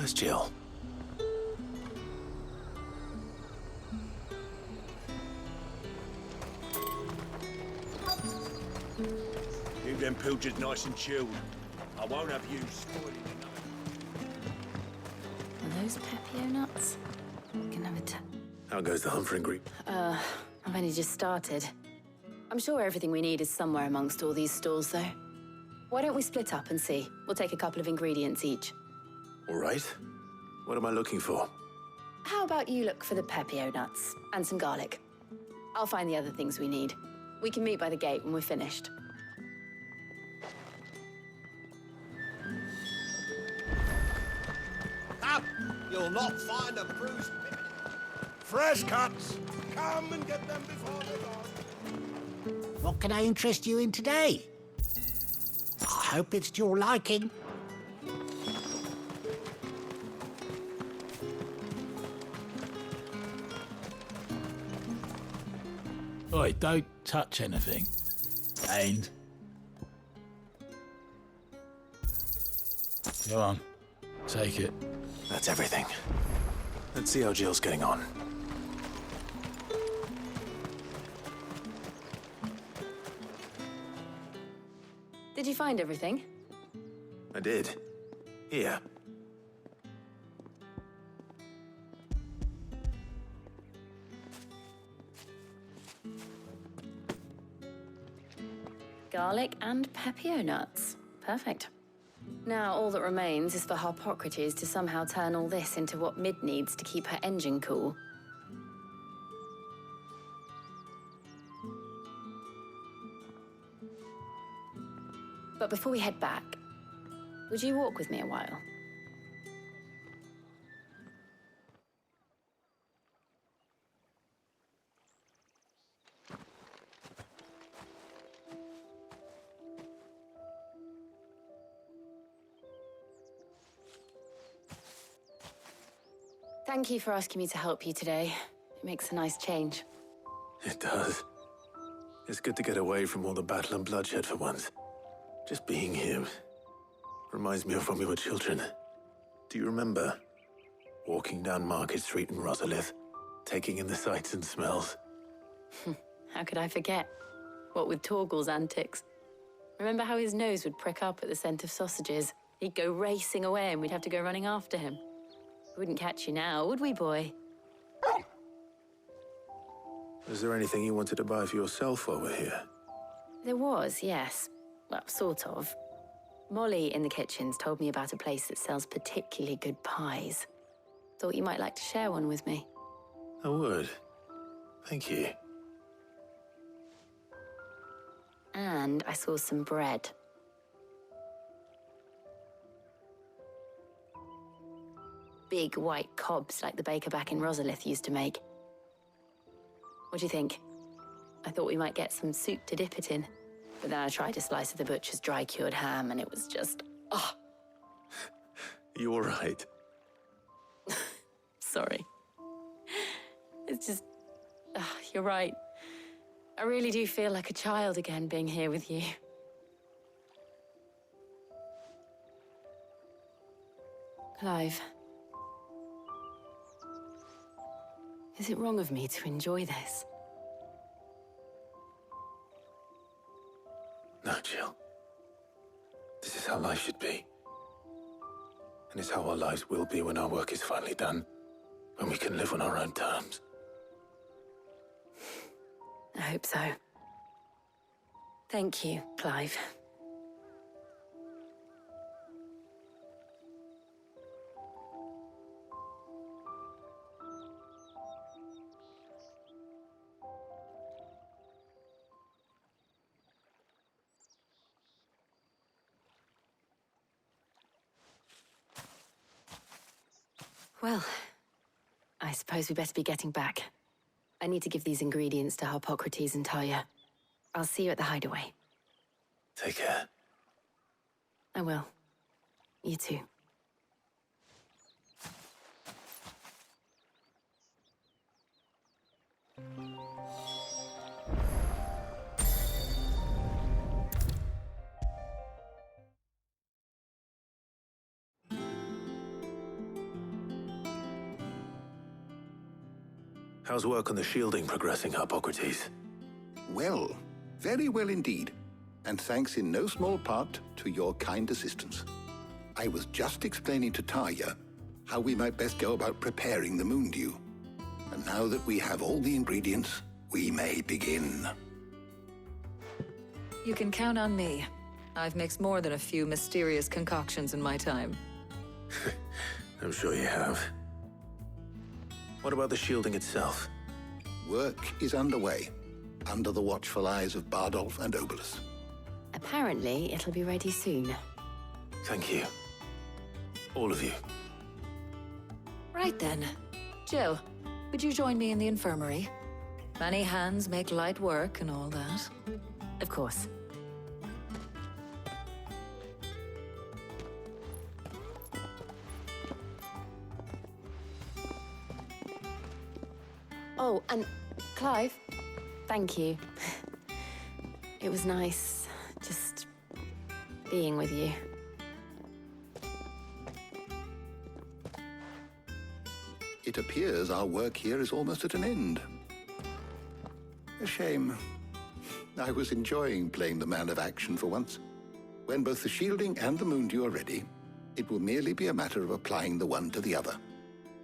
Where's Jill? Keep them pilchards nice and chilled. I won't have you spoiling the night. Are those Pepio nuts? Can have a How goes the hunt for ingredient? I've only just started. I'm sure everything we need is somewhere amongst all these stalls, though. Why don't we split up and see? We'll take a couple of ingredients each. All right. What am I looking for? How about you look for the Pepio nuts and some garlic? I'll find the other things we need. We can meet by the gate when we're finished. Up! You'll not find a bruised pippin. Fresh cuts! Come and get them before they're gone. What can I interest you in today? I hope it's to your liking. Oi, don't touch anything. And go on, take it. That's everything. Let's see how Jill's getting on. Did you find everything? I did. Here. Garlic and Pepio nuts. Perfect. Now, all that remains is for Harpocrates to somehow turn all this into what Mid needs to keep her engine cool. But before we head back, would you walk with me a while? Thank you for asking me to help you today. It makes a nice change. It does. It's good to get away from all the battle and bloodshed for once. Just being here reminds me of when we were children. Do you remember? Walking down Market Street in Rosalith, taking in the sights and smells. How could I forget? What with Torgal's antics. Remember how his nose would prick up at the scent of sausages? He'd go racing away and we'd have to go running after him. We wouldn't catch you now, would we, boy? Was there anything you wanted to buy for yourself while we're here? There was, yes. Well, sort of. Molly in the kitchens told me about a place that sells particularly good pies. Thought you might like to share one with me. I would. Thank you. And I saw some bread. Big white cobs like the baker back in Rosalith used to make. What do you think? I thought we might get some soup to dip it in. But then I tried a slice of the butcher's dry-cured ham and it was just, oh. You all right? Sorry. It's just, you're right. I really do feel like a child again being here with you. Clive. Is it wrong of me to enjoy this? No, Jill. This is how life should be. And it's how our lives will be when our work is finally done. When we can live on our own terms. I hope so. Thank you, Clive. Well, I suppose we better be getting back. I need to give these ingredients to Harpocrates and Talia. I'll see you at the hideaway. Take care. I will. You too. How's work on the shielding progressing, Hippocrates? Well, very well indeed. And thanks in no small part to your kind assistance. I was just explaining to Tarja how we might best go about preparing the moon dew. And now that we have all the ingredients, we may begin. You can count on me. I've mixed more than a few mysterious concoctions in my time. I'm sure you have. What about the shielding itself? Work is underway, under the watchful eyes of Bardolph and Obolus. Apparently, it'll be ready soon. Thank you. All of you. Right then. Jill, would you join me in the infirmary? Many hands make light work and all that. Of course. Oh, and Clive, thank you. It was nice just being with you. It appears our work here is almost at an end. A shame. I was enjoying playing the man of action for once. When both the shielding and the moon dew are ready, it will merely be a matter of applying the one to the other.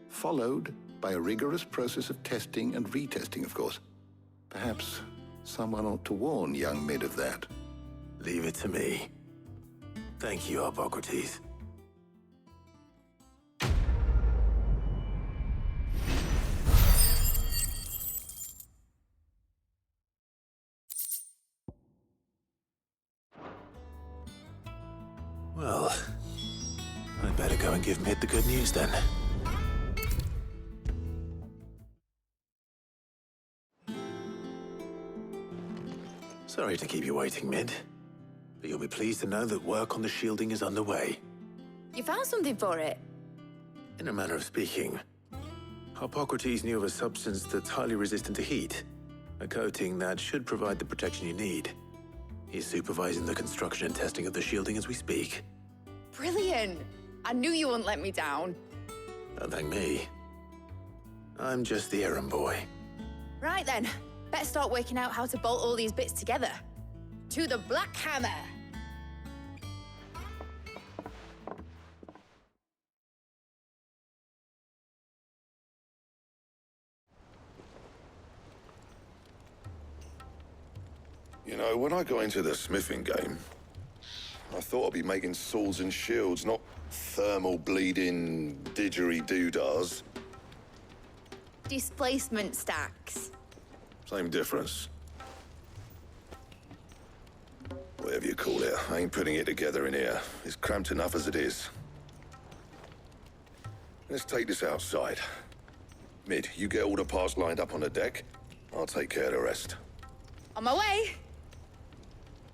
Followed by a rigorous process of testing and retesting, of course. Perhaps someone ought to warn young Mid of that. Leave it to me. Thank you, Hippocrates. Well, I'd better go and give Mid the good news then. Sorry to keep you waiting, Mid, but you'll be pleased to know that work on the shielding is underway. You found something for it? In a manner of speaking, Hippocrates knew of a substance that's highly resistant to heat, a coating that should provide the protection you need. He's supervising the construction and testing of the shielding as we speak. Brilliant! I knew you wouldn't let me down. Don't thank me. I'm just the errand boy. Right then, better start working out how to bolt all these bits together. To the Black Hammer! You know, when I got into the smithing game, I thought I'd be making swords and shields, not thermal bleeding didgeridoo-dahs. Displacement stacks. Same difference. Whatever you call it, I ain't putting it together in here. It's cramped enough as it is. Let's take this outside. Mid, you get all the parts lined up on the deck. I'll take care of the rest. On my way!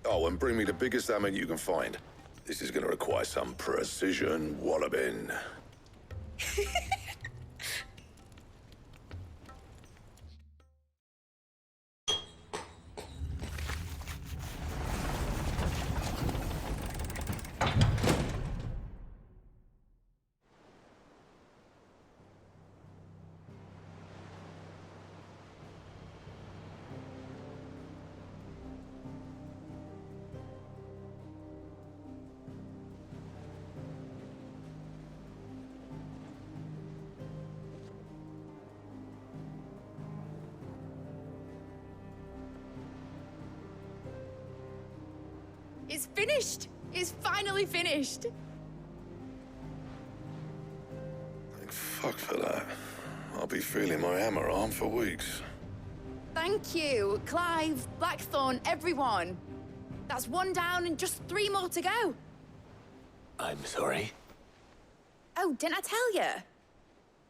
Oh, and bring me the biggest hammer you can find. This is gonna require some precision walloping. It's finished! It's finally finished! Thank fuck for that. I'll be feeling my hammer arm for weeks. Thank you, Clive, Blackthorn, everyone. That's one down and just 3 more to go. I'm sorry. Oh, didn't I tell you?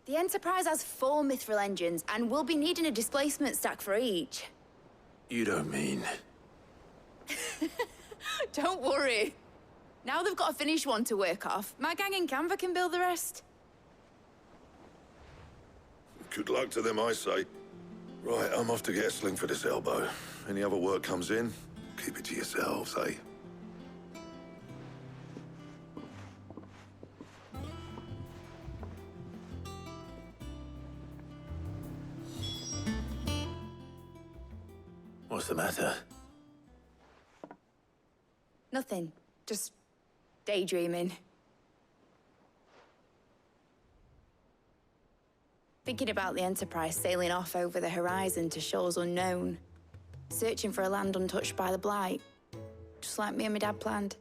The Enterprise has 4 mithril engines, and we'll be needing a displacement stack for each. You don't mean... Don't worry. Now they've got a finished one to work off, my gang in Canva can build the rest. Good luck to them, I say. Right, I'm off to get a sling for this elbow. Any other work comes in, keep it to yourselves, eh? What's the matter? Nothing. Just daydreaming. Thinking about the Enterprise sailing off over the horizon to shores unknown. Searching for a land untouched by the Blight. Just like me and my dad planned.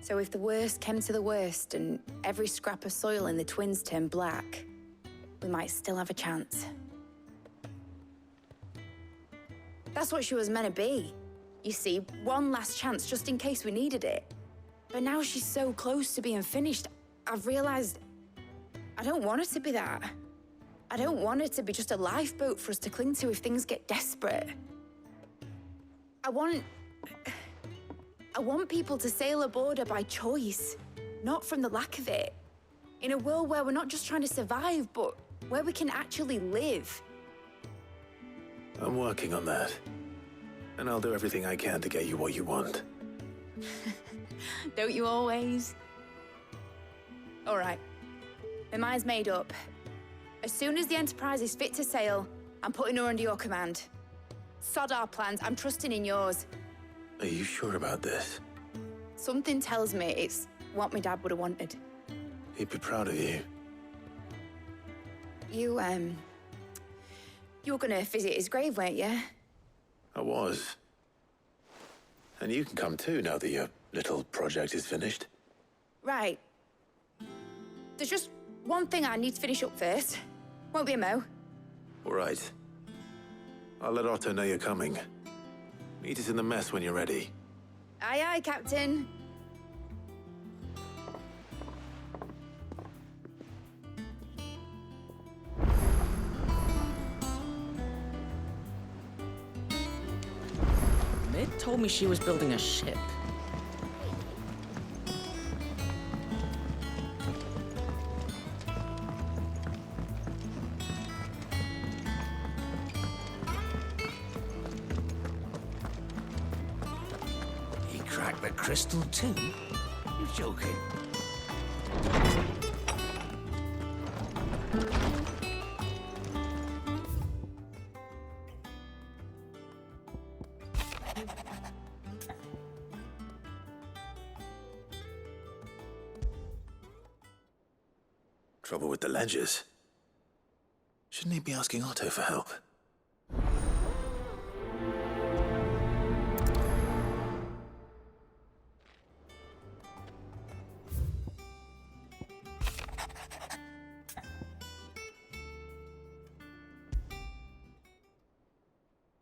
So if the worst came to the worst and every scrap of soil in the Twins turned black, we might still have a chance. That's what she was meant to be. You see, one last chance just in case we needed it. But now she's so close to being finished, I've realized I don't want it to be that. I don't want it to be just a lifeboat for us to cling to if things get desperate. I want people to sail aboard her by choice, not from the lack of it. In a world where we're not just trying to survive, but where we can actually live. I'm working on that. And I'll do everything I can to get you what you want. Don't you always? All right. My mind's made up. As soon as the Enterprise is fit to sail, I'm putting her under your command. Sod our plans, I'm trusting in yours. Are you sure about this? Something tells me it's what my dad would have wanted. He'd be proud of you. You were gonna visit his grave, weren't you? I was. And you can come too now that your little project is finished. Right. There's just one thing I need to finish up first. Won't be a mo. All right. I'll let Otto know you're coming. Meet us in the mess when you're ready. Aye, aye, Captain. Mid told me she was building a ship. He cracked the crystal too? You're joking. Trouble with the ledgers. Shouldn't he be asking Otto for help?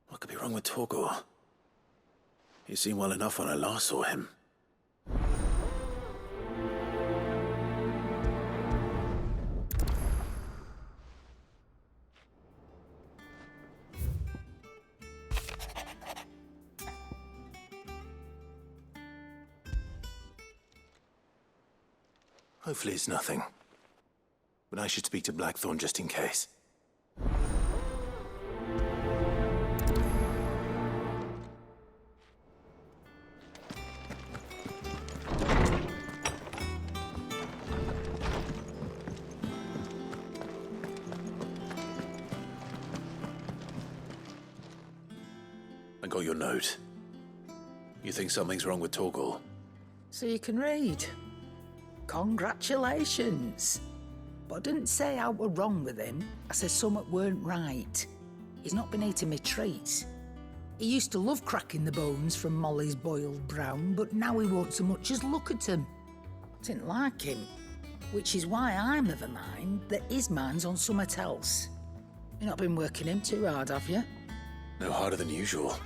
What could be wrong with Torgor? He seemed well enough when I last saw him. Hopefully it's nothing. But I should speak to Blackthorn just in case. I got your note. You think something's wrong with Torgal? So you can read. Congratulations. But I didn't say I were wrong with him. I said something weren't right. He's not been eating me treats. He used to love cracking the bones from Molly's boiled brown, but now he won't so much as look at him. Didn't like him. Which is why I'm of a mind that his mind's on something else. You've not been working him too hard, have you? No harder than usual.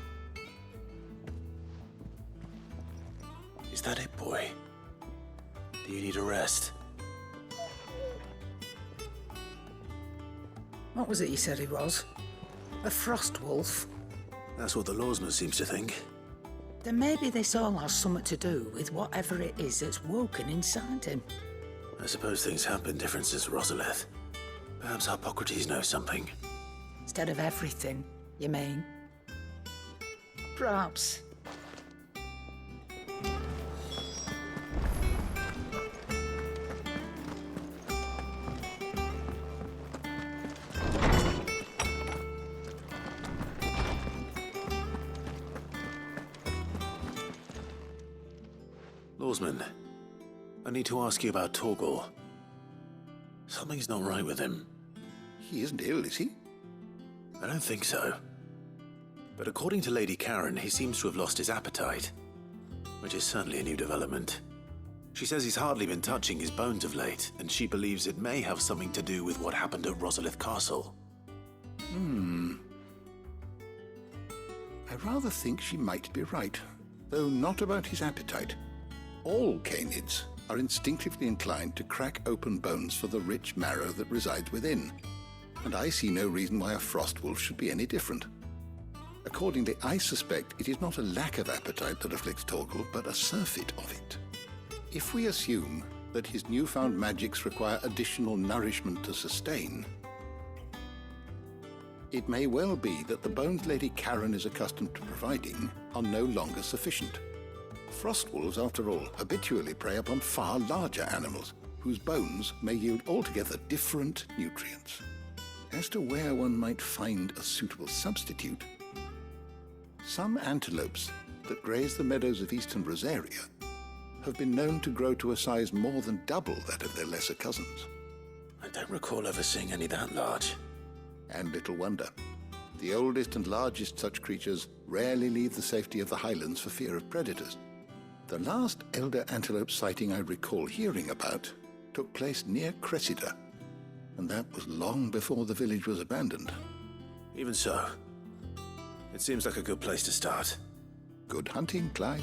Is that it, boy? Do you need a rest? What was it you said he was? A frost wolf? That's what the lawsman seems to think. Then maybe this all has something to do with whatever it is that's woken inside him. I suppose things have been different since Rosalith. Perhaps Hippocrates knows something. Instead of everything, you mean? Perhaps. Oarsman, I need to ask you about Torgal. Something's not right with him. He isn't ill, is he? I don't think so. But according to Lady Karen, he seems to have lost his appetite, which is certainly a new development. She says he's hardly been touching his bones of late, and she believes it may have something to do with what happened at Rosalith Castle. I rather think she might be right, though not about his appetite. All canids are instinctively inclined to crack open bones for the rich marrow that resides within, and I see no reason why a frostwolf should be any different. Accordingly, I suspect it is not a lack of appetite that afflicts Torgal, but a surfeit of it. If we assume that his newfound magics require additional nourishment to sustain, it may well be that the bones Lady Karen is accustomed to providing are no longer sufficient. Frostwolves, after all, habitually prey upon far larger animals, whose bones may yield altogether different nutrients. As to where one might find a suitable substitute, some antelopes that graze the meadows of eastern Rosaria have been known to grow to a size more than double that of their lesser cousins. I don't recall ever seeing any that large. And little wonder. The oldest and largest such creatures rarely leave the safety of the highlands for fear of predators. The last elder antelope sighting I recall hearing about took place near Cressida, and that was long before the village was abandoned. Even so, it seems like a good place to start. Good hunting, Clive.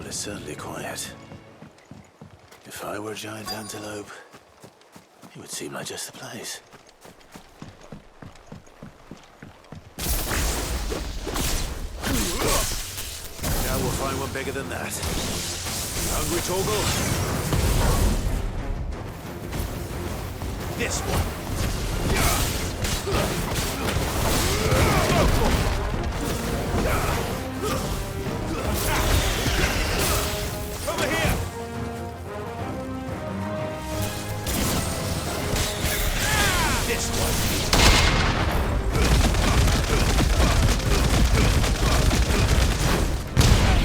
It's certainly quiet. If I were a giant antelope, it would seem like just the place. Now we'll find one bigger than that. Hungry, Torgal? This one. Over here! This one.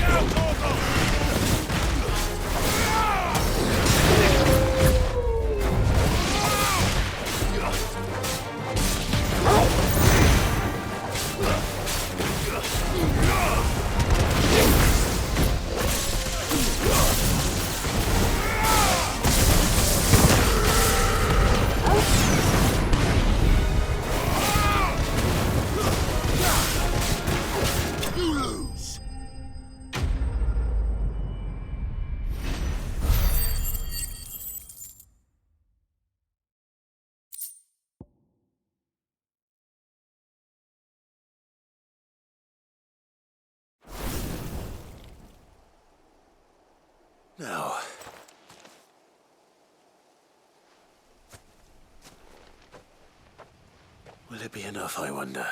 Go, Torgal! Now... will it be enough, I wonder?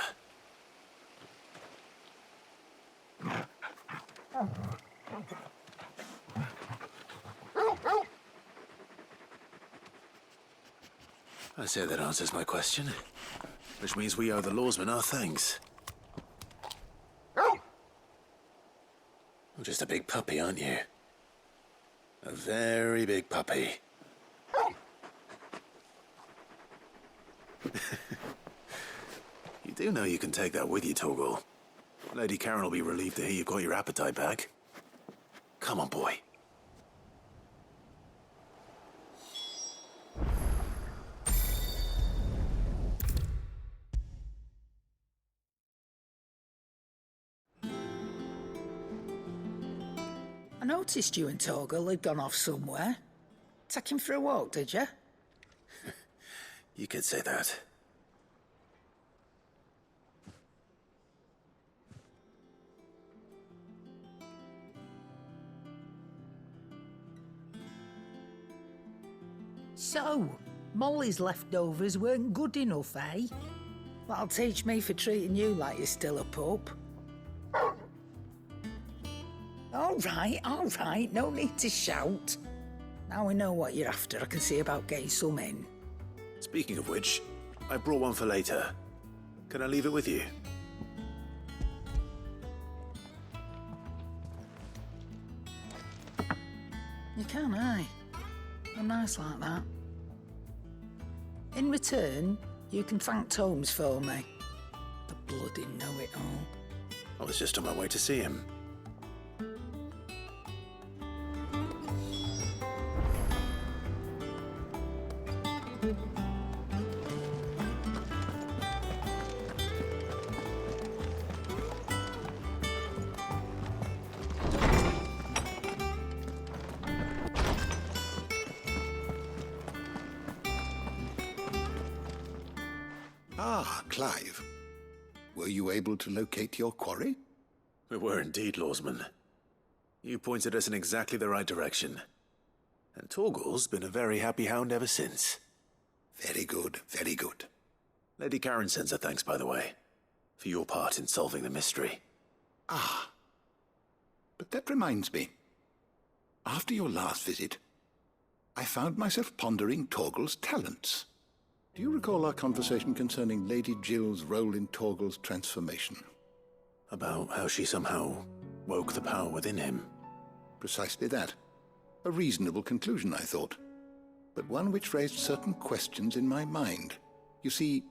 I say that answers my question. Which means we owe the lawsmen our thanks. You're just a big puppy, aren't you? A very big puppy. You do know you can take that with you, Torgal. Lady Karen will be relieved to hear you've got your appetite back. Come on, boy. I noticed you and Torgal had gone off somewhere. Take him for a walk, did you? You could say that. So, Molly's leftovers weren't good enough, eh? That'll teach me for treating you like you're still a pup. All right, no need to shout. Now we know what you're after, I can see about getting some in. Speaking of which, I brought one for later. Can I leave it with you? You can, aye. I'm nice like that. In return, you can thank Tomes for me. The bloody know-it-all. I was just on my way to see him. Ah, Clive. Were you able to locate your quarry? We were indeed, lawsman. You pointed us in exactly the right direction. And Torgal's been a very happy hound ever since. Very good, very good. Lady Karen sends her thanks, by the way, for your part in solving the mystery. Ah. But that reminds me. After your last visit, I found myself pondering Torgal's talents. Do you recall our conversation concerning Lady Jill's role in Torgal's transformation? About how she somehow woke the power within him. Precisely that. A reasonable conclusion, I thought, but one which raised certain questions in my mind. You see,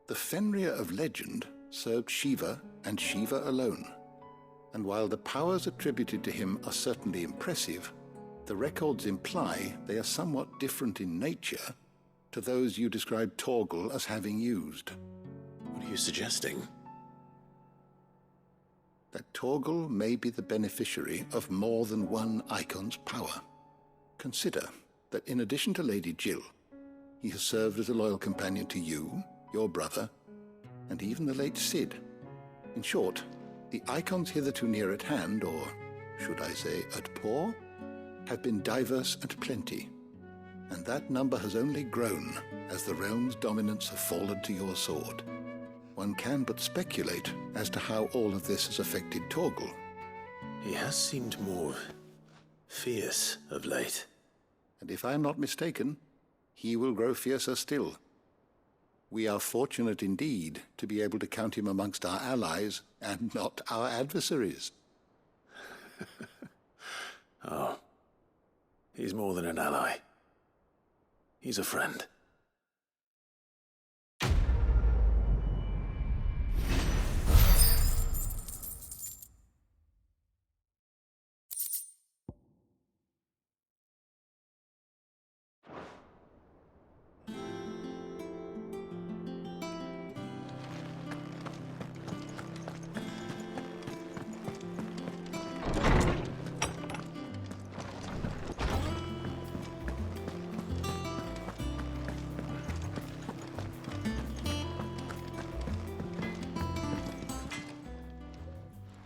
the Fenrir of legend served Shiva and Shiva alone. And while the powers attributed to him are certainly impressive, the records imply they are somewhat different in nature to those you described Torgal as having used. What are you suggesting? That Torgal may be the beneficiary of more than one icon's power. Consider that in addition to Lady Jill, he has served as a loyal companion to you, your brother, and even the late Cid. In short, the icons hitherto near at hand, or should I say at paw, have been diverse and plenty, and that number has only grown as the realm's dominance have fallen to your sword. One can but speculate as to how all of this has affected Torgal. He has seemed more fierce of late. And if I am not mistaken, he will grow fiercer still. We are fortunate indeed to be able to count him amongst our allies and not our adversaries. Oh, he's more than an ally. He's a friend.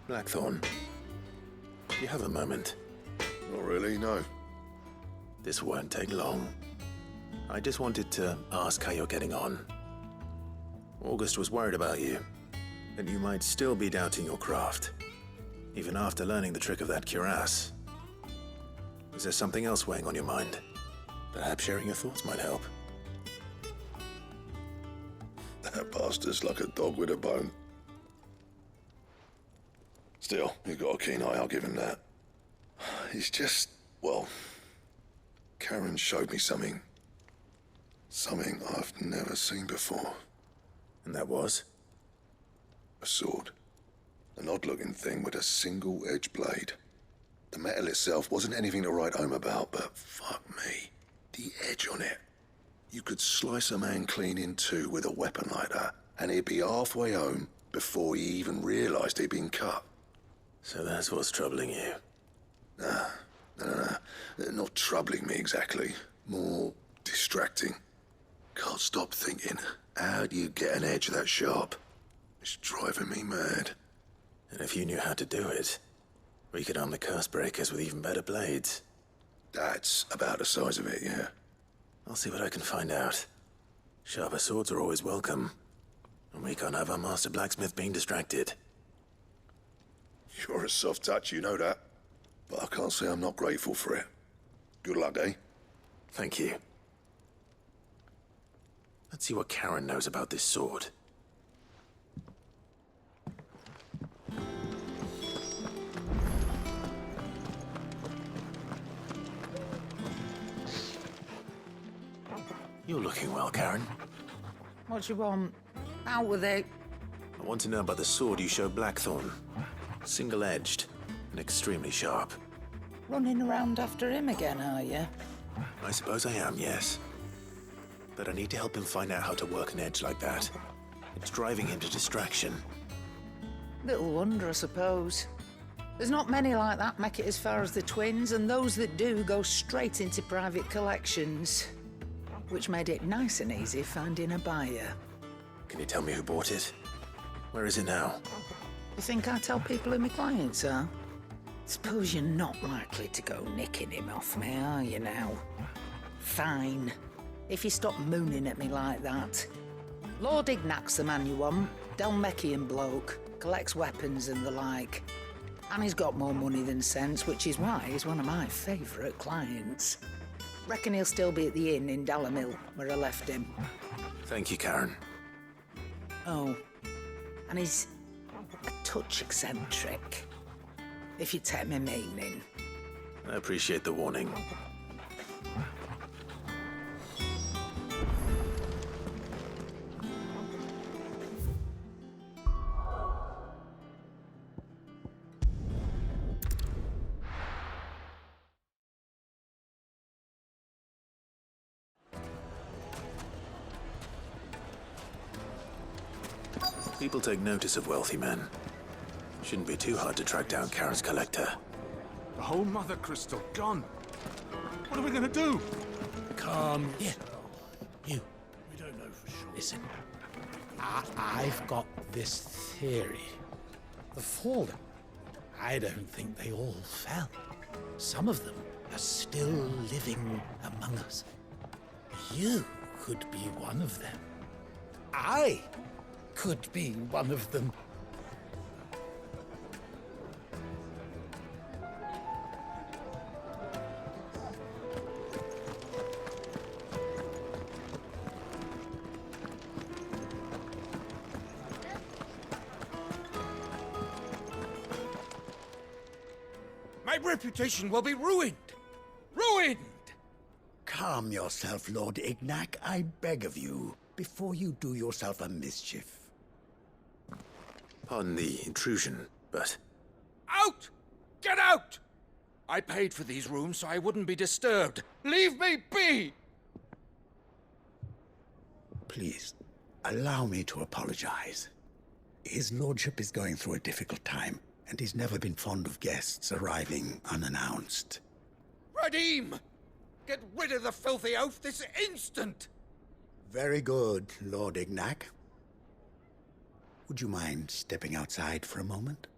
Blackthorn, you have a moment. Not really, no. This won't take long. I just wanted to ask how you're getting on. August was worried about you, that you might still be doubting your craft, even after learning the trick of that cuirass. Is there something else weighing on your mind? Perhaps sharing your thoughts might help. That bastard's like a dog with a bone. Still, you've got a keen eye, I'll give him that. He's just, well, Karen showed me something. Something I've never seen before. And that was? A sword. An odd-looking thing with a single-edged blade. The metal itself wasn't anything to write home about, but fuck me. The edge on it. You could slice a man clean in two with a weapon like that, and he'd be halfway home before he even realized he'd been cut. So that's what's troubling you? No. Not troubling me exactly. More distracting. Can't stop thinking, how do you get an edge that sharp? It's driving me mad. And if you knew how to do it, we could arm the curse breakers with even better blades. That's about the size of it, yeah. I'll see what I can find out. Sharper swords are always welcome. And we can't have our master blacksmith being distracted. You're a soft touch, you know that. But I can't say I'm not grateful for it. Good luck, eh? Thank you. Let's see what Karen knows about this sword. You're looking well, Karen. What do you want? Out with it. I want to know about the sword you showed Blackthorn. Single-edged and extremely sharp. Running around after him again, are you? I suppose I am, yes. But I need to help him find out how to work an edge like that. It's driving him to distraction. Little wonder, I suppose. There's not many like that make it as far as the twins, and those that do go straight into private collections. Which made it nice and easy finding a buyer. Can you tell me who bought it? Where is it now? You think I tell people who my clients are? Suppose you're not likely to go nicking him off me, are you now? Fine. If you stop mooning at me like that. Lord Ignac's the man you want. Dalmekian bloke. Collects weapons and the like. And he's got more money than sense, which is why he's one of my favourite clients. Reckon he'll still be at the inn in Dalamil, where I left him. Thank you, Karen. Oh, and he's a touch eccentric, if you take my meaning. I appreciate the warning. People take notice of wealthy men. Shouldn't be too hard to track down Karen's collector. The whole mother crystal gone. What are we gonna do? Come here. You. We don't know for sure. Listen. I've got this theory. The fallen. I don't think they all fell. Some of them are still living among us. You could be one of them. I could be one of them. My reputation will be ruined! Ruined! Calm yourself, Lord Ignac, I beg of you, before you do yourself a mischief. Pardon the intrusion, but... Out! Get out! I paid for these rooms so I wouldn't be disturbed. Leave me be! Please, allow me to apologize. His lordship is going through a difficult time, and he's never been fond of guests arriving unannounced. Radim! Get rid of the filthy oaf this instant! Very good, Lord Ignac. Would you mind stepping outside for a moment?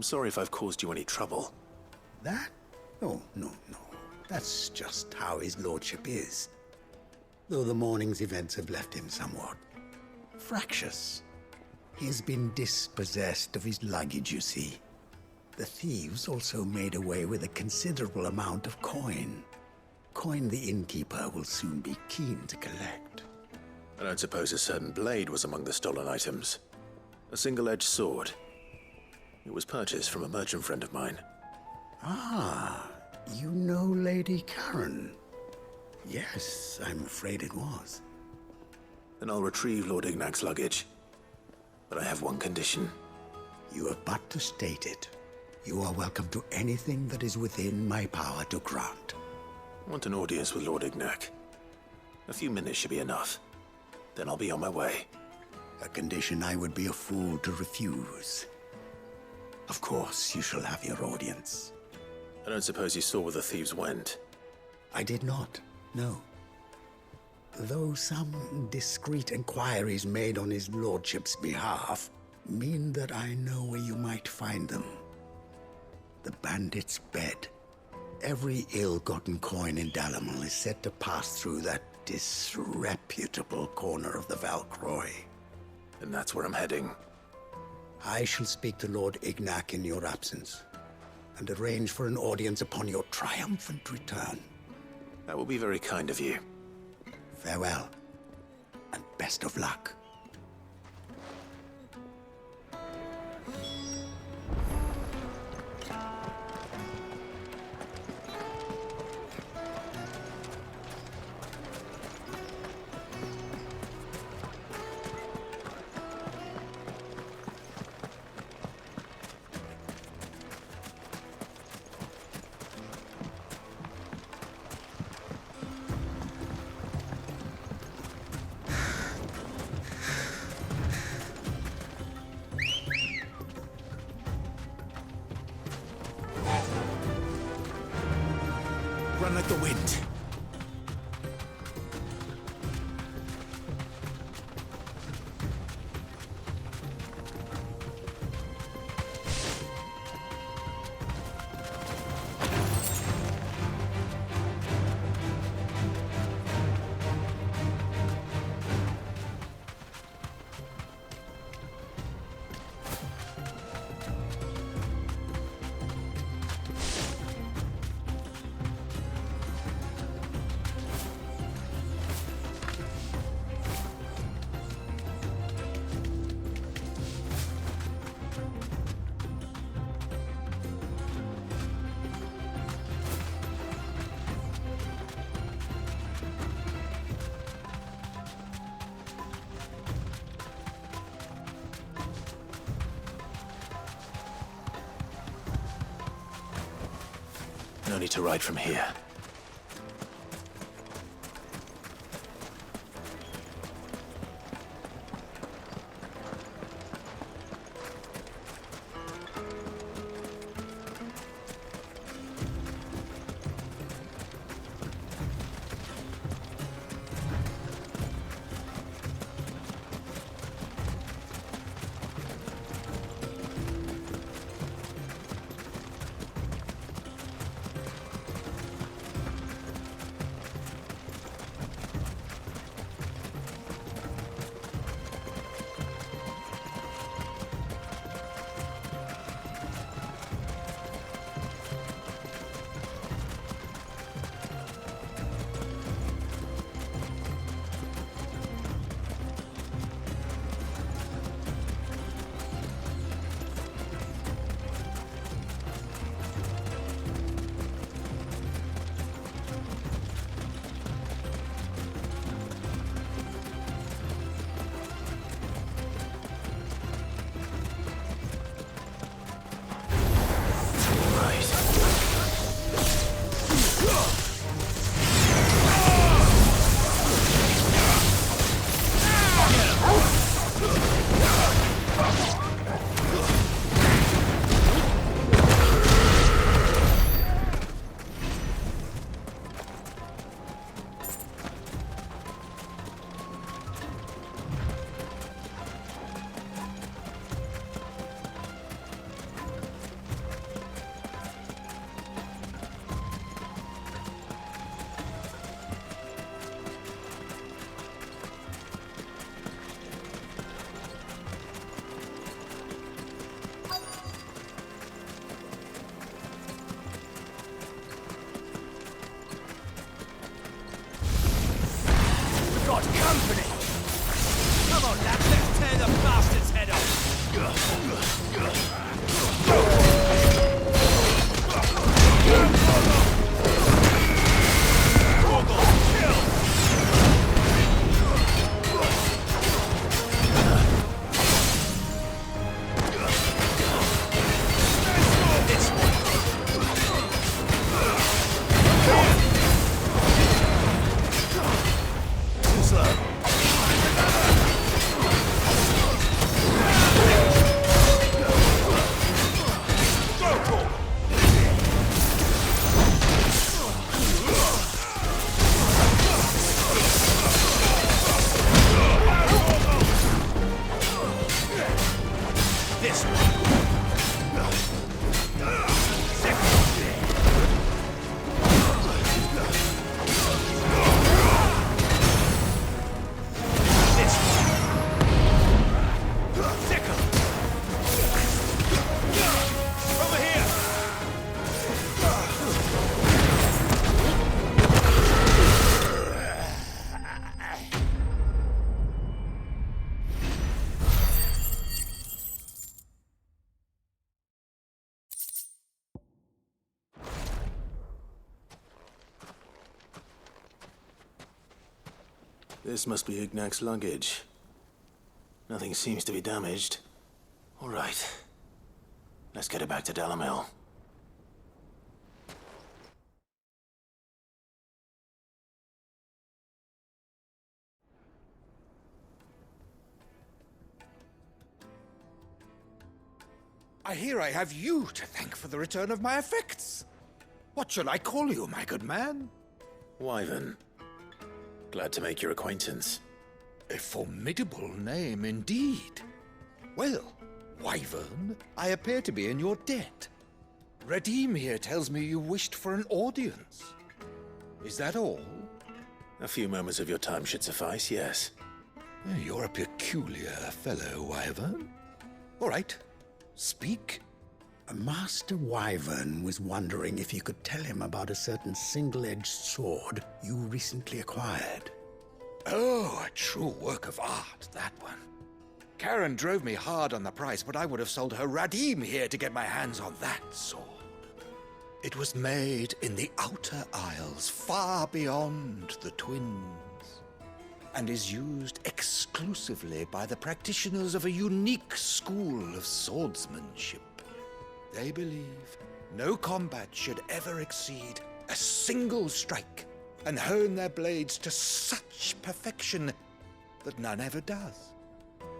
I'm sorry if I've caused you any trouble. That? Oh, no. That's just how his lordship is. Though the morning's events have left him somewhat fractious. He has been dispossessed of his luggage, you see. The thieves also made away with a considerable amount of coin. Coin the innkeeper will soon be keen to collect. I don't suppose a certain blade was among the stolen items. A single-edged sword. It was purchased from a merchant friend of mine. Ah, you know Lady Karen? Yes, I'm afraid it was. Then I'll retrieve Lord Ignac's luggage. But I have one condition. You have but to state it. You are welcome to anything that is within my power to grant. I want an audience with Lord Ignac. A few minutes should be enough. Then I'll be on my way. A condition I would be a fool to refuse. Of course, you shall have your audience. I don't suppose you saw where the thieves went. I did not, no. Though some discreet inquiries made on his lordship's behalf mean that I know where you might find them. The bandit's bed. Every ill-gotten coin in Dalamel is said to pass through that disreputable corner of the Valcroy. And that's where I'm heading. I shall speak to Lord Ignac in your absence, and arrange for an audience upon your triumphant return. That will be very kind of you. Farewell, and best of luck. Run like the wind. No need to ride from here. This must be Ignac's luggage. Nothing seems to be damaged. All right. Let's get it back to Dalamil. I hear I have you to thank for the return of my effects. What shall I call you, my good man? Wyvern. Glad to make your acquaintance. A formidable name indeed. Well, Wyvern, I appear to be in your debt. Radim here tells me you wished for an audience. Is that all? A few moments of your time should suffice, yes. You're a peculiar fellow, Wyvern. All right, speak. Master Wyvern was wondering if you could tell him about a certain single-edged sword you recently acquired. Oh, a true work of art, that one. Karen drove me hard on the price, but I would have sold her Radim here to get my hands on that sword. It was made in the Outer Isles, far beyond the Twins, and is used exclusively by the practitioners of a unique school of swordsmanship. They believe no combat should ever exceed a single strike, and hone their blades to such perfection that none ever does.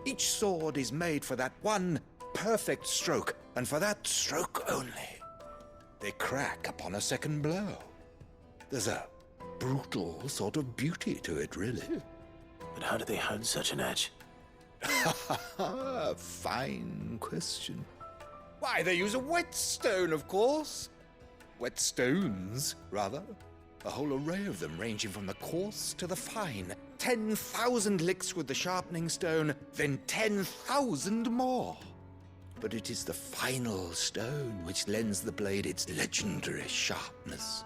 Each sword is made for that one perfect stroke, and for that stroke only. They crack upon a second blow. There's a brutal sort of beauty to it, really. But how do they hone such an edge? Fine question. Why, they use a whetstone, of course. Whetstones, rather. A whole array of them, ranging from the coarse to the fine. 10,000 licks with the sharpening stone, then 10,000 more. But it is the final stone which lends the blade its legendary sharpness.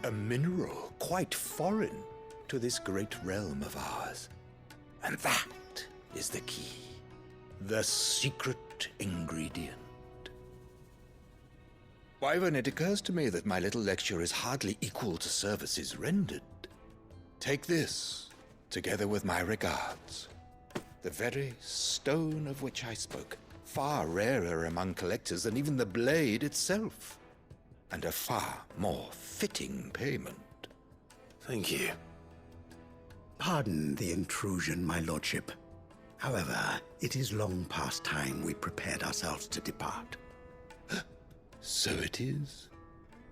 A mineral quite foreign to this great realm of ours. And that is the key. The secret ingredient. Wyvern, it occurs to me that my little lecture is hardly equal to services rendered. Take this, together with my regards. The very stone of which I spoke, far rarer among collectors than even the blade itself, and a far more fitting payment. Thank you. Pardon the intrusion, my lordship. However, it is long past time we prepared ourselves to depart. So it is.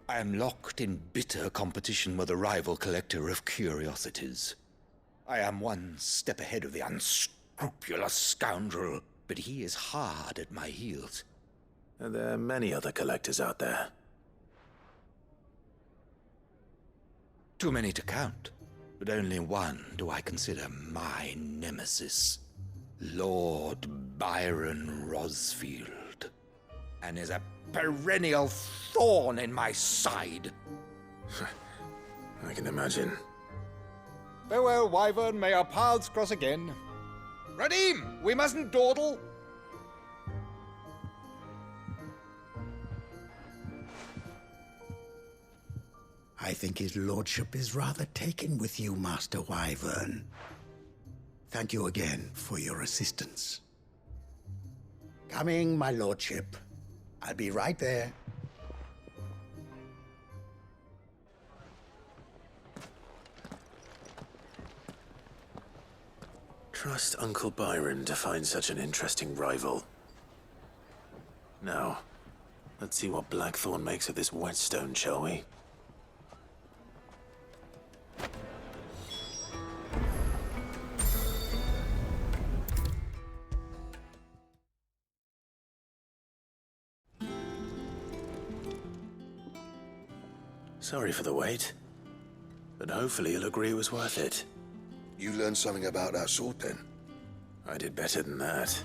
I am locked in bitter competition with a rival collector of curiosities. I am one step ahead of the unscrupulous scoundrel, but he is hard at my heels. Are there many other collectors out there? Too many to count, but only one do I consider my nemesis. Lord Byron Rosfield, and is a perennial thorn in my side. I can imagine. Farewell, Wyvern. May our paths cross again. Radim, we mustn't dawdle. I think his lordship is rather taken with you, Master Wyvern. Thank you again for your assistance. Coming, my lordship. I'll be right there. Trust Uncle Byron to find such an interesting rival. Now, let's see what Blackthorn makes of this whetstone, shall we? Sorry for the wait, but hopefully you'll agree it was worth it. You learned something about that sword, then? I did better than that.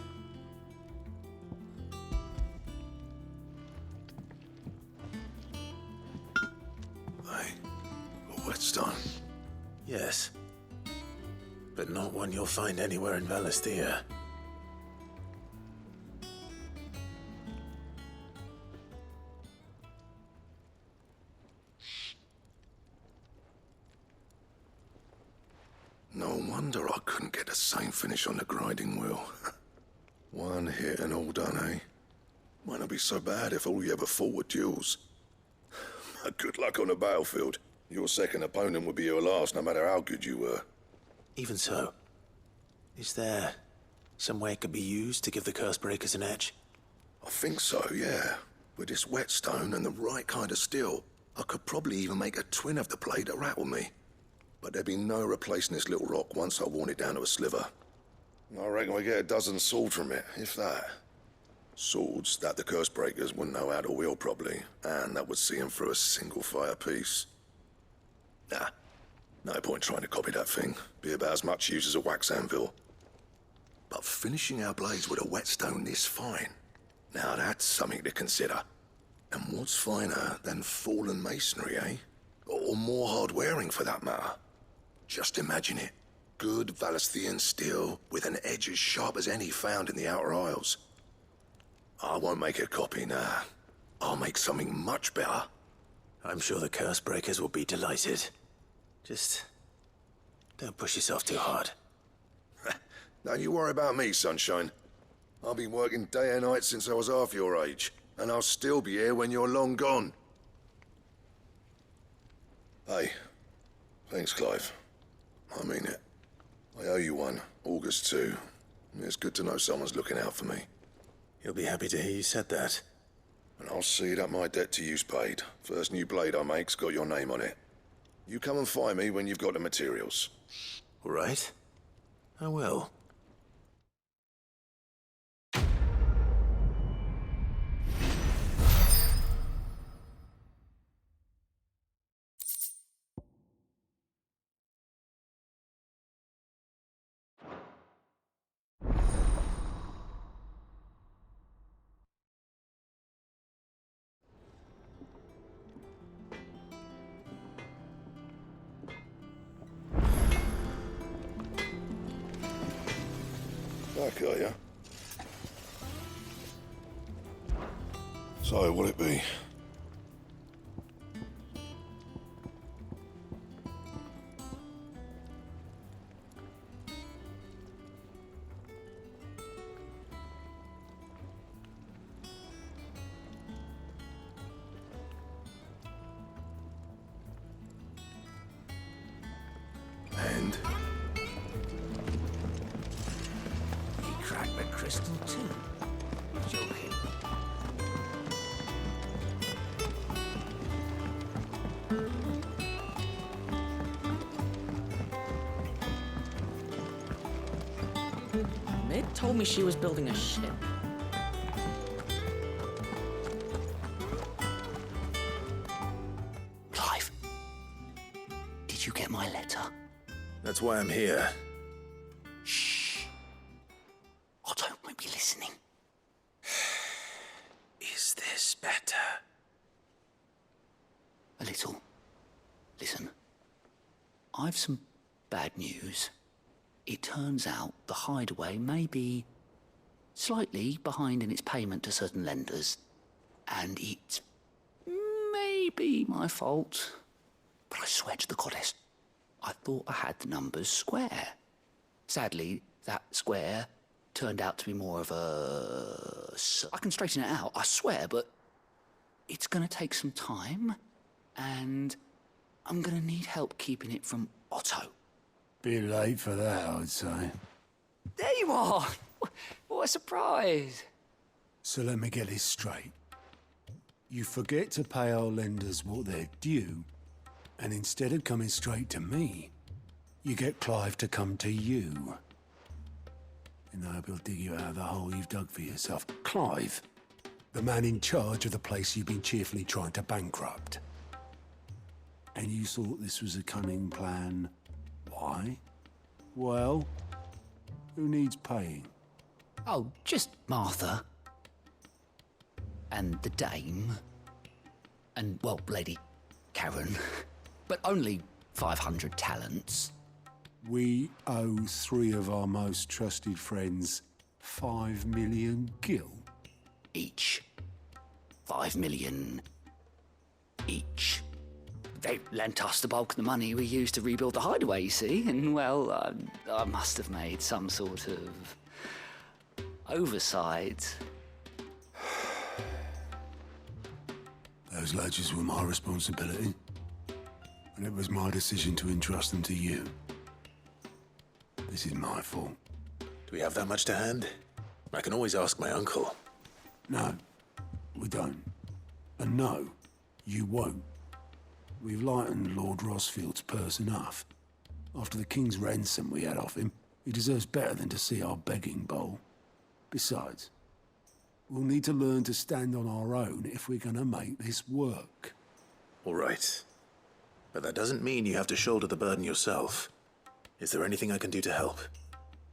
A whetstone? Yes. But not one you'll find anywhere in Valisthea. No wonder I couldn't get the same finish on the grinding wheel. One hit and all done, eh? Might not be so bad if all you ever fought were duels. Good luck on the battlefield. Your second opponent would be your last, no matter how good you were. Even so, is there some way it could be used to give the curse breakers an edge? I think so, yeah. With this whetstone and the right kind of steel, I could probably even make a twin of the blade that rattled me. But there'd be no replacing this little rock once I worn it down to a sliver. I reckon we get a dozen swords from it, if that. Swords that the curse breakers wouldn't know how to wield properly, and that would see them through a single fire piece. Nah, no point trying to copy that thing. Be about as much use as a wax anvil. But finishing our blades with a whetstone this fine, now that's something to consider. And what's finer than fallen masonry, eh? Or more hard-wearing, for that matter. Just imagine it. Good Valisthian steel with an edge as sharp as any found in the Outer Isles. I won't make a copy, nah. I'll make something much better. I'm sure the curse breakers will be delighted. Just don't push yourself too hard. Don't you worry about me, sunshine. I've been working day and night since I was half your age, and I'll still be here when you're long gone. Hey, thanks, Clive. I mean it. I owe you one, August too. It's good to know someone's looking out for me. He'll be happy to hear you said that. And I'll see that my debt to you's paid. First new blade I make's got your name on it. You come and find me when you've got the materials. All right. I will. Back, are ya? So, what'll it be? And? Cracked the crystal too. Joking. Mid told me she was building a ship. Clive, did you get my letter? That's why I'm here. Shh. Otto might be listening. Is this better? A little. Listen, I've some bad news. It turns out the hideaway may be slightly behind in its payment to certain lenders, and it may be my fault. But I swear to the goddess, I thought I had the numbers square. Sadly, that square turned out to be more of a... I can straighten it out, I swear, but it's gonna take some time, and I'm gonna need help keeping it from Otto. Bit late for that, I'd say. There you are! What a surprise! So let me get this straight. You forget to pay our lenders what they're due, and instead of coming straight to me, you get Clive to come to you. And I hope he'll dig you out of the hole you've dug for yourself. Clive, the man in charge of the place you've been cheerfully trying to bankrupt. And you thought this was a cunning plan. Why? Well, who needs paying? Oh, just Martha. And the dame. And, well, Lady Karen. But only 500 talents. We owe 3 of our most trusted friends 5 million gil. Each. 5 million each. they lent us the bulk of the money we used to rebuild the hideaway, you see, and, well, I must have made some sort of oversight. Those ledgers were my responsibility, and it was my decision to entrust them to you. This is my fault. Do we have that much to hand? I can always ask my uncle. No, we don't. And no, you won't. We've lightened Lord Rosfield's purse enough. After the king's ransom we had off him, he deserves better than to see our begging bowl. Besides, we'll need to learn to stand on our own if we're gonna make this work. All right. But that doesn't mean you have to shoulder the burden yourself. Is there anything I can do to help?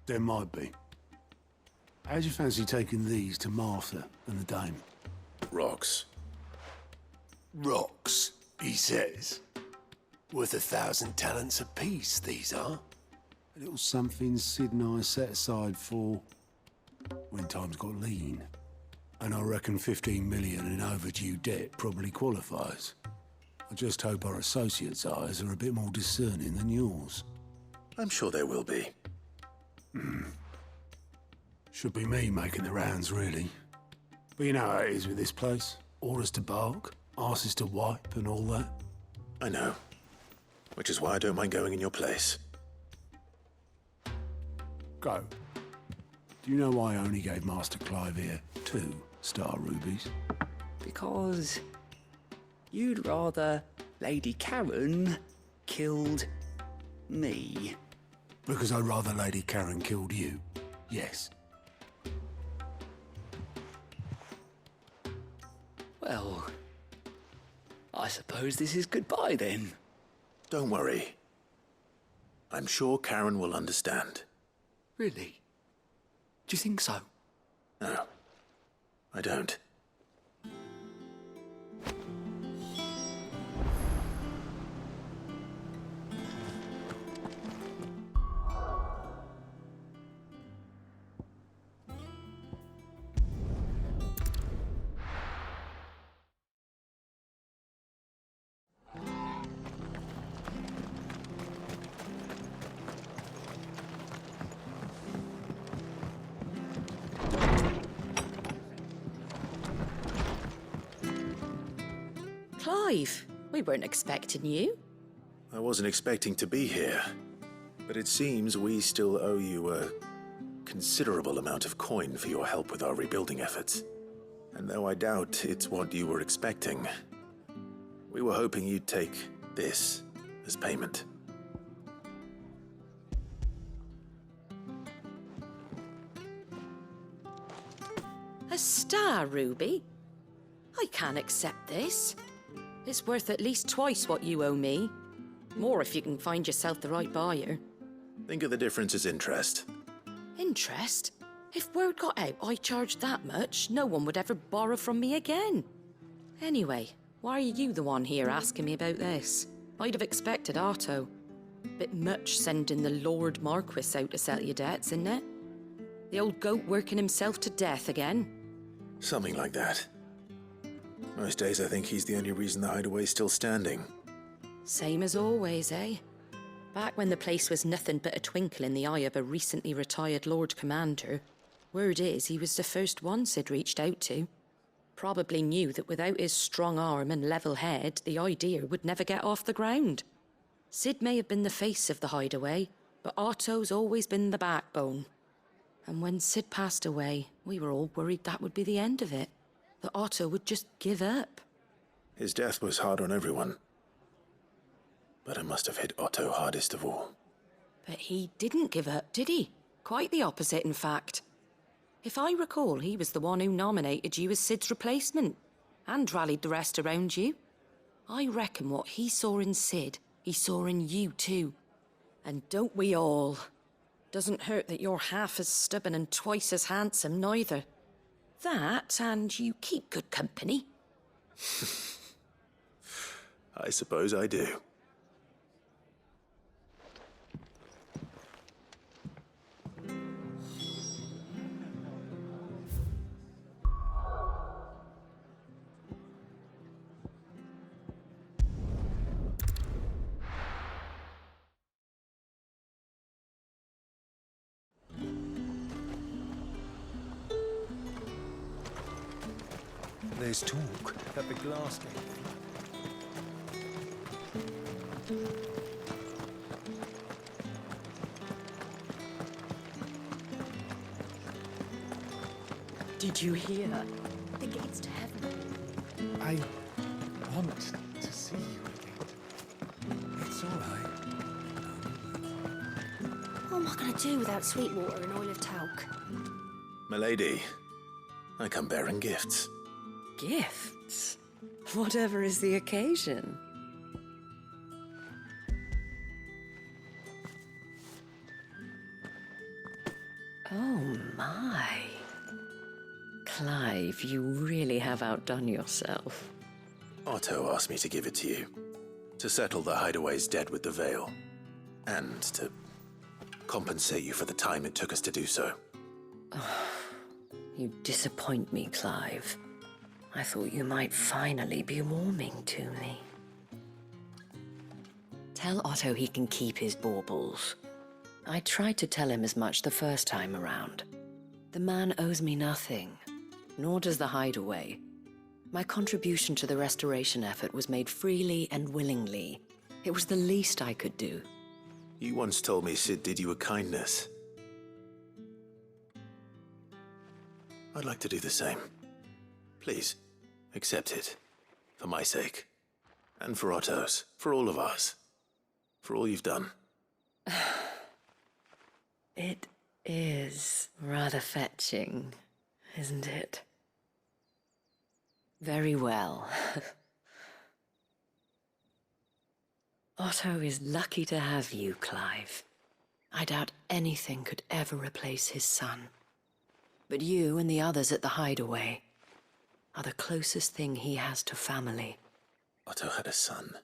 There might be. How'd you fancy taking these to Martha and the dame? Rocks. Rocks, he says. Worth 1,000 talents apiece, these are. A little something Sid and I set aside for when times got lean. And I reckon 15 million in overdue debt probably qualifies. I just hope our associates' eyes are a bit more discerning than yours. I'm sure there will be. Should be me making the rounds, really. But you know how it is with this place. Orders to bark, arses to wipe, and all that. I know. Which is why I don't mind going in your place. Go. Do you know why I only gave Master Clive here 2 star rubies? Because you'd rather Lady Karen killed me. Because I'd rather Lady Karen killed you. Yes. Well, I suppose this is goodbye then. Don't worry. I'm sure Karen will understand. Really? Do you think so? No, I don't. Clive, we weren't expecting you. I wasn't expecting to be here, but it seems we still owe you a considerable amount of coin for your help with our rebuilding efforts. And though I doubt it's what you were expecting, we were hoping you'd take this as payment. A star ruby? I can't accept this. It's worth at least twice what you owe me. More if you can find yourself the right buyer. Think of the difference as interest. Interest? If word got out I charged that much, no one would ever borrow from me again. Anyway, why are you the one here asking me about this? I'd have expected Otto. Bit much sending the Lord Marquis out to settle your debts, isn't it? The old goat working himself to death again? Something like that. Most days I think he's the only reason the hideaway's still standing. Same as always, eh? Back when the place was nothing but a twinkle in the eye of a recently retired Lord Commander, word is he was the first one Sid reached out to. Probably knew that without his strong arm and level head, the idea would never get off the ground. Sid may have been the face of the hideaway, but Otto's always been the backbone. And when Sid passed away, we were all worried that would be the end of it. That Otto would just give up. His death was hard on everyone. But it must have hit Otto hardest of all. But he didn't give up, did he? Quite the opposite, in fact. If I recall, he was the one who nominated you as Sid's replacement, and rallied the rest around you. I reckon what he saw in Sid, he saw in you too. And don't we all? Doesn't hurt that you're half as stubborn and twice as handsome, neither. That, and you keep good company. I suppose I do. there's talk at the glass gate. Did you hear? The gates to heaven. I want to see you again. It's all right. What am I going to do without sweet water and oil of talc? Milady, I come bearing gifts. Gifts? Whatever is the occasion. Oh my. Clive, you really have outdone yourself. Otto asked me to give it to you. To settle the Hideaway's debt with the Veil. And to compensate you for the time it took us to do so. You disappoint me, Clive. I thought you might finally be warming to me. Tell Otto he can keep his baubles. I tried to tell him as much the first time around. The man owes me nothing, nor does the Hideaway. My contribution to the restoration effort was made freely and willingly. It was the least I could do. You once told me Sid did you a kindness. I'd like to do the same. Please, accept it. For my sake. And for Otto's. For all of us. For all you've done. It is rather fetching, isn't it? Very well. Otto is lucky to have you, Clive. I doubt anything could ever replace his son. But you and the others at the Hideaway are the closest thing he has to family. Otto had a son.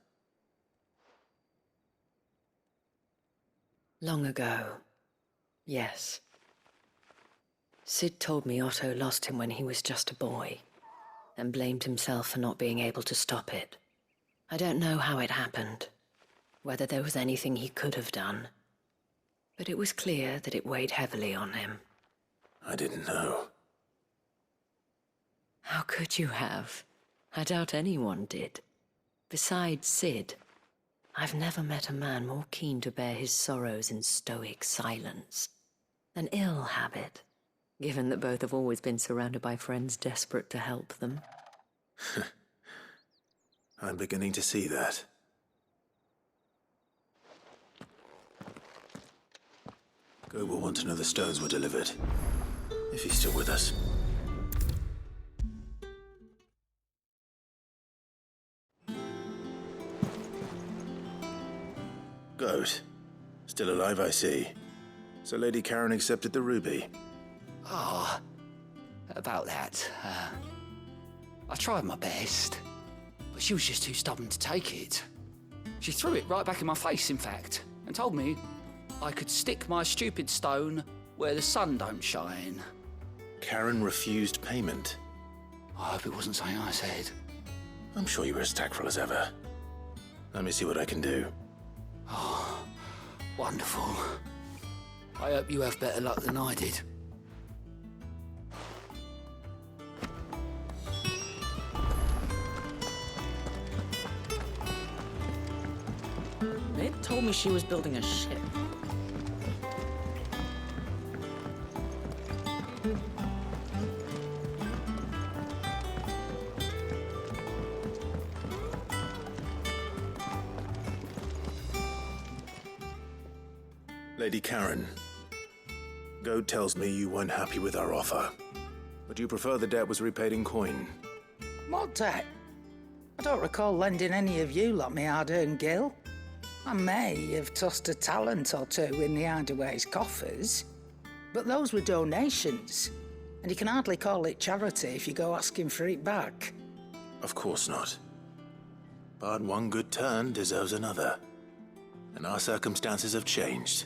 Long ago, yes. Sid told me Otto lost him when he was just a boy, and blamed himself for not being able to stop it. I don't know how it happened, whether there was anything he could have done, but it was clear that it weighed heavily on him. I didn't know. How could you have? I doubt anyone did. Besides Sid, I've never met a man more keen to bear his sorrows in stoic silence. An ill habit, given that both have always been surrounded by friends desperate to help them. I'm beginning to see that. Go will want to know the stones were delivered. If he's still with us. Goat. Still alive, I see. So Lady Karen accepted the ruby. Ah, about that. I tried my best, but she was just too stubborn to take it. She threw it right back in my face, in fact, and told me I could stick my stupid stone where the sun don't shine. Karen refused payment. I hope it wasn't something I said. I'm sure you were as tactful as ever. Let me see what I can do. Oh, wonderful. I hope you have better luck than I did. Babe told me she was building a ship. Lady Karen, Goat tells me you weren't happy with our offer. Would you prefer the debt was repaid in coin? What debt? I don't recall lending any of you lot me hard-earned gil. I may have tossed a talent or two in the Hideaway's coffers, but those were donations, and you can hardly call it charity if you go asking for it back. Of course not. But one good turn deserves another. And our circumstances have changed.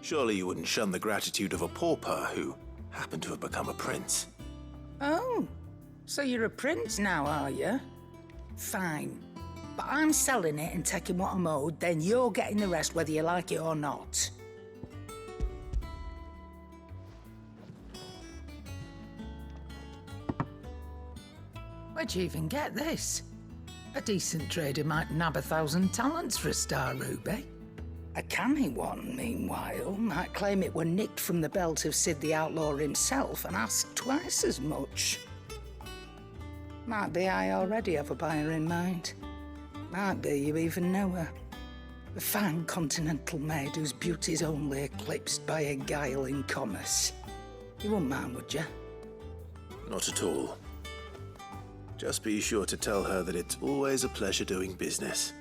Surely you wouldn't shun the gratitude of a pauper who happened to have become a prince. Oh, so you're a prince now, are you? Fine. But I'm selling it and taking what I'm owed, then you're getting the rest whether you like it or not. Where Where'd you even get this? A decent trader might nab 1,000 talents for a star ruby. A canny one, meanwhile, might claim it were nicked from the belt of Sid the Outlaw himself and ask twice as much. Might be I already have a buyer in mind. Might be you even know her. A fine continental maid whose beauty's only eclipsed by a guile in commerce. You wouldn't mind, would you? Not at all. Just be sure to tell her that it's always a pleasure doing business.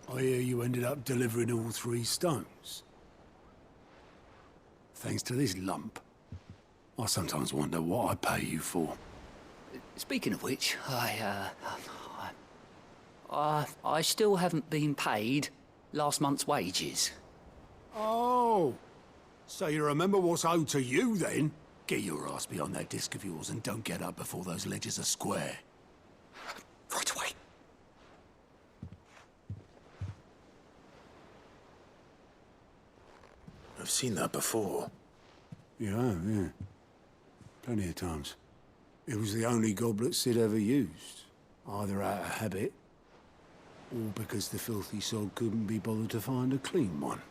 I hear you ended up delivering all 3 stones. Thanks to this lump. I sometimes wonder what I pay you for. Speaking of which, I still haven't been paid last month's wages. Oh, so you remember what's owed to you then? Get your ass behind that disc of yours and don't get up before those ledgers are square. Right away. I've seen that before. Yeah. Plenty of times. It was the only goblet Sid ever used, either out of habit, or because the filthy sod couldn't be bothered to find a clean one.